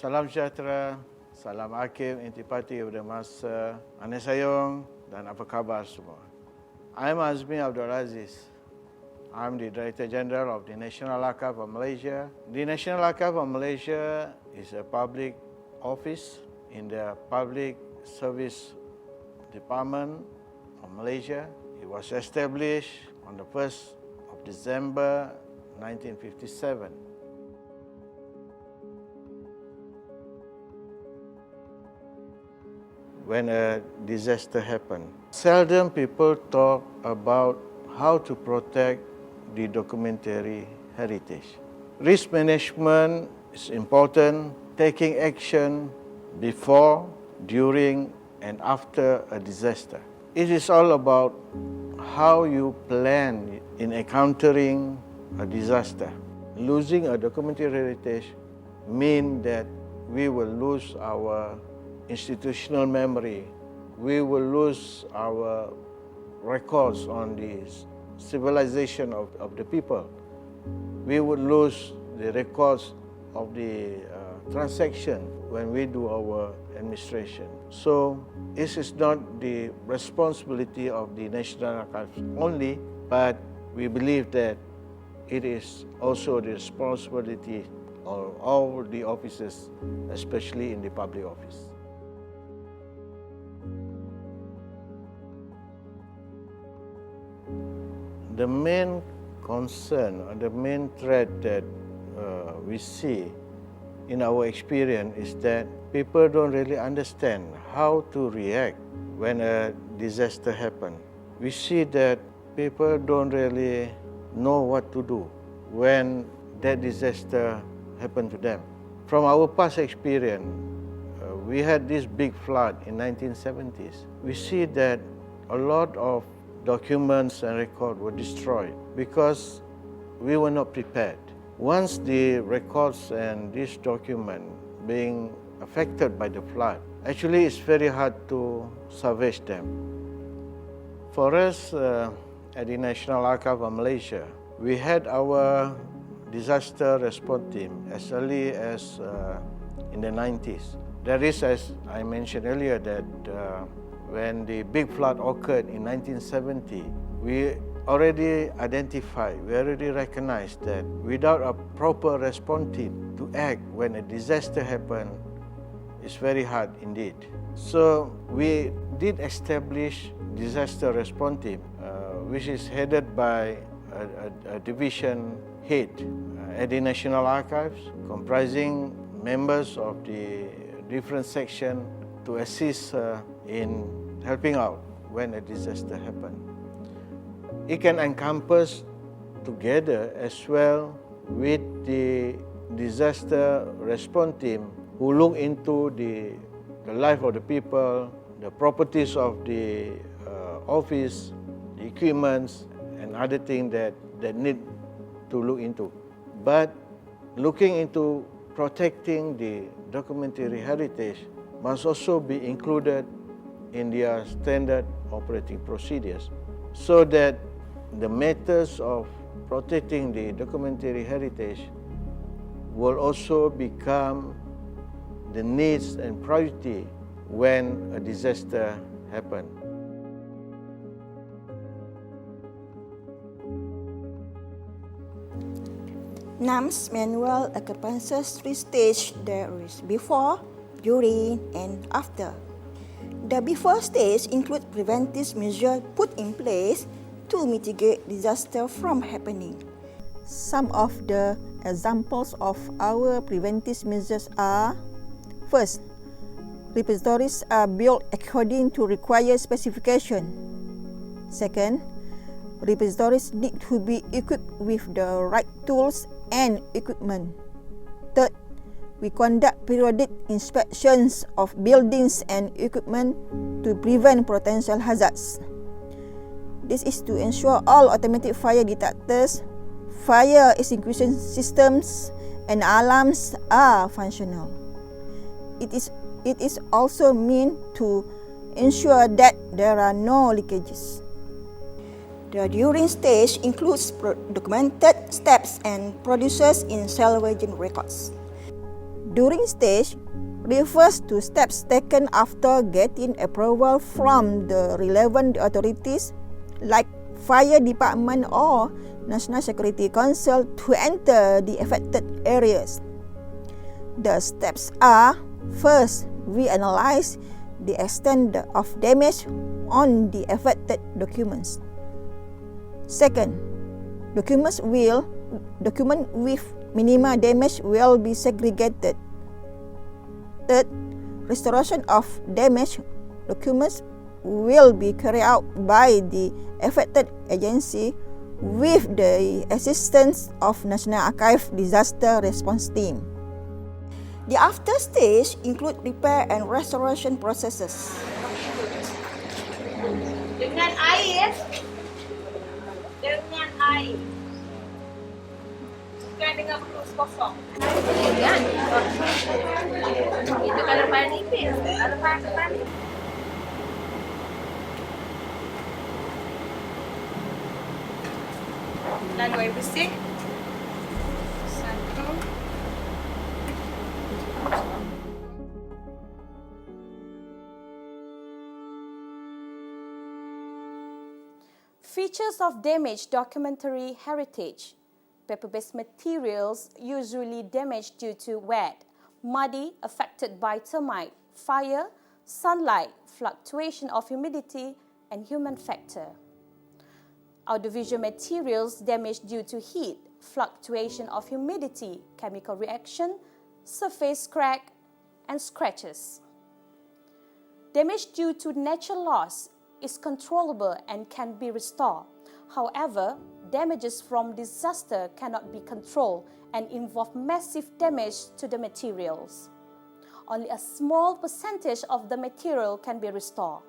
Salam sejahtera, salam akhir intipati kepada masa, Anesayong dan apa khabar semua. I'm Azmi Abdul Aziz. I'm the Director General of the National Archive of Malaysia. The National Archive of Malaysia is a public office in the Public Service Department of Malaysia. It was established on the 1st of December 1957. When a disaster happened, seldom people talk about how to protect the documentary heritage. Risk management is important, taking action before, during, and after a disaster. It is all about how you plan in encountering a disaster. Losing a documentary heritage means that we will lose our institutional memory. We will lose our records on the civilization of the people. We would lose the records of the transaction when we do our administration. So this is not the responsibility of the National Archives only, but we believe that it is also the responsibility of all the officers, especially in the public office. The main concern or the main threat that we see in our experience is that people don't really understand how to react when a disaster happens. We see that people don't really know what to do when that disaster happened to them. From our past experience, we had this big flood in 1970s. We see that a lot of documents and records were destroyed because we were not prepared. Once the records and this document being affected by the flood, actually it's very hard to salvage them. For us at the National Archive of Malaysia, we had our disaster response team as early as in the 90s. That is, as I mentioned earlier, that when the big flood occurred in 1970, we already identified, we already recognized that without a proper response team to act when a disaster happened, it's very hard indeed. So we did establish disaster response team, which is headed by a division head at the National Archives, comprising members of the different sections to assist in helping out when a disaster happens. It can encompass together as well with the disaster response team who look into the life of the people, the properties of the office, the equipments, and other things that need to look into. But looking into protecting the documentary heritage must also be included in their standard operating procedures, so that the matters of protecting the documentary heritage will also become the needs and priority when a disaster happens. NAM's manual encompasses 3 stages. There is before, during, and after. The before stage includes preventive measures put in place to mitigate disaster from happening. Some of the examples of our preventive measures are: first, repositories are built according to required specification. Second, repositories need to be equipped with the right tools and equipment. Third, we conduct periodic inspections of buildings and equipment to prevent potential hazards. This is to ensure all automatic fire detectors, fire extinguishing systems, and alarms are functional. It is also meant to ensure that there are no leakages. The during stage includes documented steps and procedures in salvaging records. during stage refers to steps taken after getting approval from the relevant authorities like Fire Department or National Security Council to enter the affected areas. The steps are: first, we analyze the extent of damage on the affected documents. Second, documents with minimal damage will be segregated. Third, restoration of damaged documents will be carried out by the affected agency with the assistance of National Archive Disaster Response Team. The after stage include repair and restoration processes. Dengan air. Bukan dengan pelus kosong. Kan? Itu kalau paling nipis. Kalau paling lalu air bersih. Satu. Features of damaged documentary heritage. Paper-based materials usually damaged due to wet, muddy, affected by termite, fire, sunlight, fluctuation of humidity, and human factor. Audiovisual materials damaged due to heat, fluctuation of humidity, chemical reaction, surface crack, and scratches. Damage due to natural loss is controllable and can be restored. However, damages from disaster cannot be controlled and involve massive damage to the materials. Only a small percentage of the material can be restored.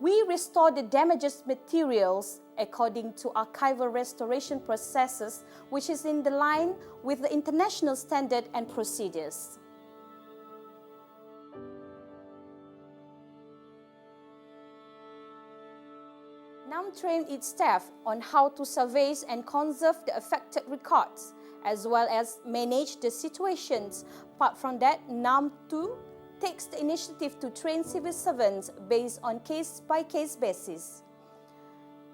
We restore the damaged materials according to archival restoration processes, which is in the line with the international standard and procedures. NAM trained its staff on how to survey and conserve the affected records, as well as manage the situations. Apart from that, NAM too takes the initiative to train civil servants based on case-by-case basis.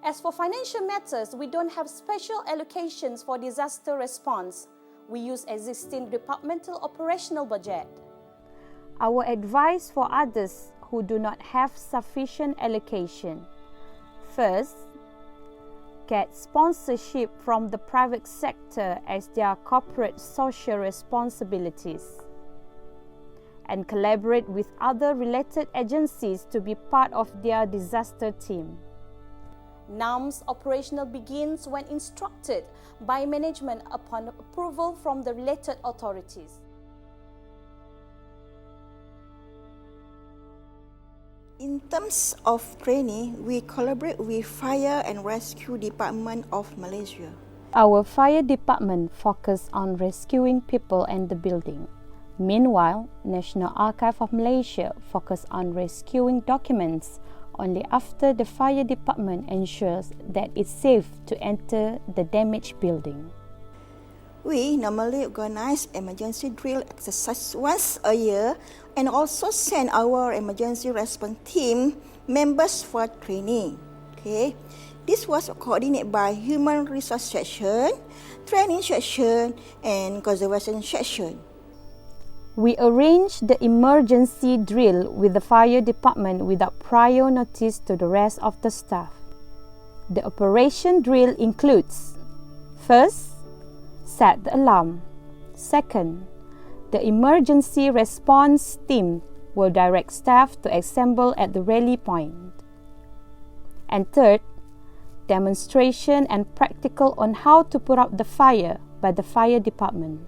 As for financial matters, we don't have special allocations for disaster response. We use existing departmental operational budget. Our advice for others who do not have sufficient allocation. First, get sponsorship from the private sector as their corporate social responsibilities, and collaborate with other related agencies to be part of their disaster team. NAM's operational begins when instructed by management upon approval from the related authorities. In terms of training, we collaborate with Fire and Rescue Department of Malaysia. Our fire department focuses on rescuing people and the building. Meanwhile, National Archive of Malaysia focuses on rescuing documents only after the fire department ensures that it's safe to enter the damaged building. We normally organize emergency drill exercise once a year and also send our emergency response team members for training. Okay, this was coordinated by human resource section, training section, and conservation section. We arranged the emergency drill with the fire department without prior notice to the rest of the staff. The operation drill includes: first, set the alarm. Second, the emergency response team will direct staff to assemble at the rally point. And third, demonstration and practical on how to put out the fire by the fire department.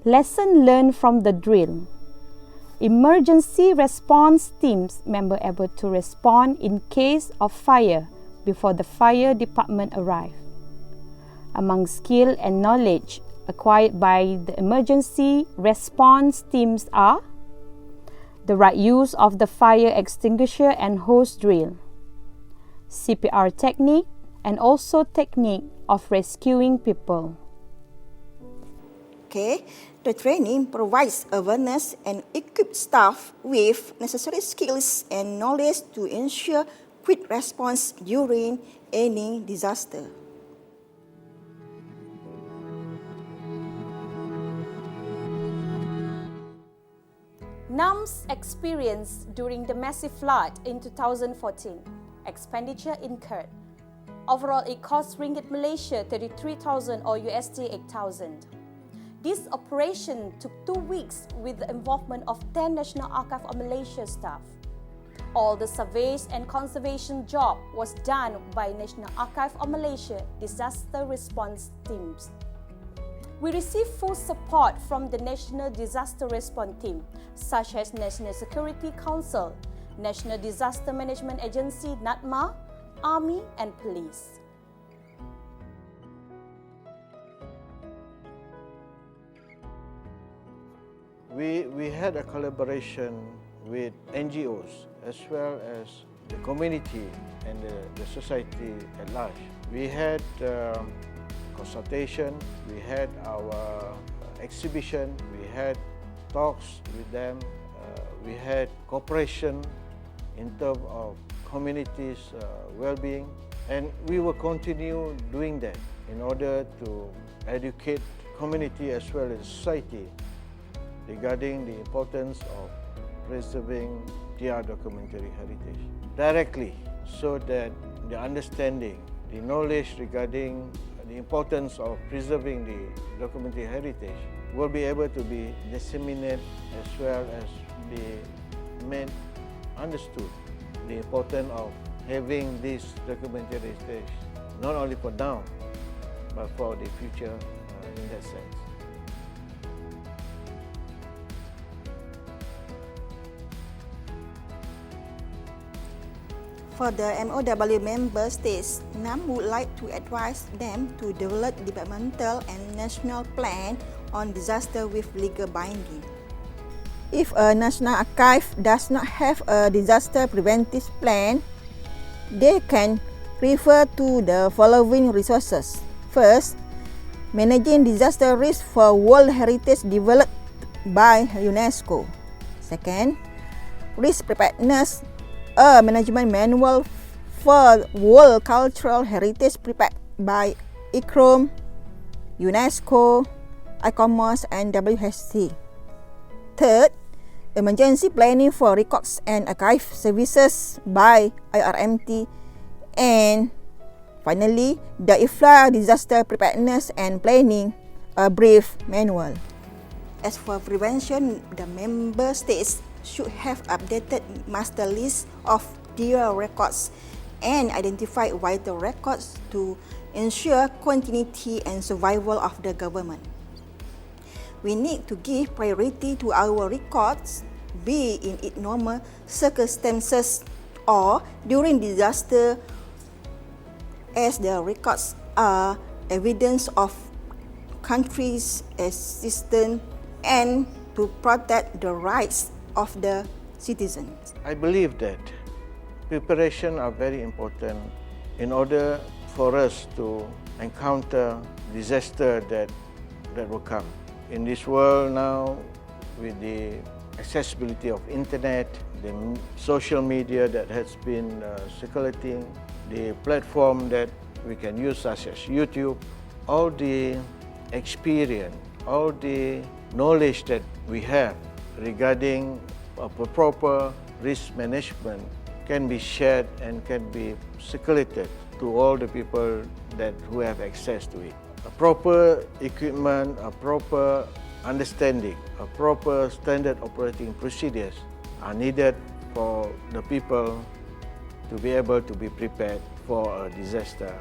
Lesson learned from the drill. Emergency response teams member able to respond in case of fire before the fire department arrive. Among skill and knowledge acquired by the emergency response teams are the right use of the fire extinguisher and hose drill, CPR technique, and also technique of rescuing people. Okay, the training provides awareness and equips staff with necessary skills and knowledge to ensure quick response during any disaster. NAM's experience during the massive flood in 2014. Expenditure incurred. Overall, it cost Ringgit Malaysia 33,000 or USD 8,000. This operation took 2 weeks with the involvement of 10 National Archive of Malaysia staff. All the surveys and conservation job was done by National Archive of Malaysia disaster response teams. We received full support from the National Disaster Response Team, such as National Security Council, National Disaster Management Agency (NADMA), Army and Police. We had a collaboration with NGOs as well as the community and the society at large. We had consultation, we had our exhibition, we had talks with them, we had cooperation in terms of communities' well-being, and we will continue doing that in order to educate community as well as society regarding the importance of preserving their documentary heritage directly, so that the understanding, the knowledge regarding the importance of preserving the documentary heritage will be able to be disseminated as well as be made understood. The importance of having this documentary heritage not only for now but for the future in that sense. For the MOW member states, NAM would like to advise them to develop departmental and national plan on disaster with legal binding. If a national archive does not have a disaster preventive plan, they can refer to the following resources. First, Managing Disaster Risk for World Heritage developed by UNESCO. Second, Risk Preparedness, a management manual for World Cultural Heritage prepared by ICROM, UNESCO, Icdh, and WHC. Third, Emergency Planning for Records and Archive Services by IRMT. And finally, the IFLA Disaster Preparedness and Planning, a brief manual. As for prevention, the member states should have updated master list of their records and identified vital records to ensure continuity and survival of the government. We need to give priority to our records, be in its normal circumstances or during disaster, as the records are evidence of country's existence and to protect the rights of the citizens. I believe that preparation are very important in order for us to encounter disaster that will come. In this world now, with the accessibility of internet, the social media that has been circulating, the platform that we can use such as YouTube, all the experience, all the knowledge that we have regarding proper risk management can be shared and can be circulated to all the people who have access to it. A proper equipment, a proper understanding, a proper standard operating procedures are needed for the people to be able to be prepared for a disaster